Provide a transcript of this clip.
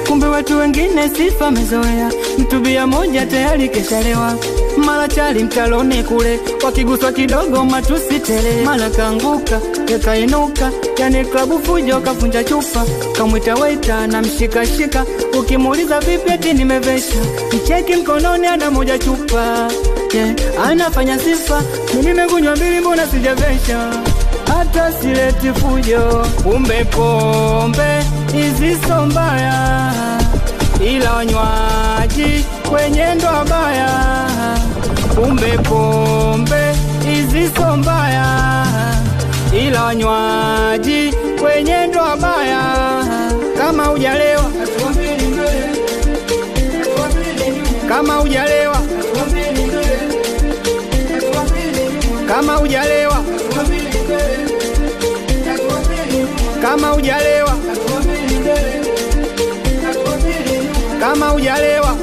kumbe watu wengine sifa mezoea. Mtubia moja tayari keshalewa, mara chali mtaloni kule, wakiguswa kidogo matusi tele. Mara kanguka, yakainuka, yani klabu fujo kafunja chupa. Kamwita waita na mshikashika, ukimuuliza vipi eti nimevesha. Mcheki mkononi ana moja chupa, anafanya sifa, mimi nimekunywa mbili mbona sijavesha. Hata sileti fujo, kumbe pombe hizi so mbaya, ila wanywaji kwenye ndoa baya. Kumbe pombe hizi so mbaya, ila wanywaji kwenye ndoa baya. Kama hujalewa, kama hujalewa, kama hujalewa, kama hujalewa, kama hujalewa.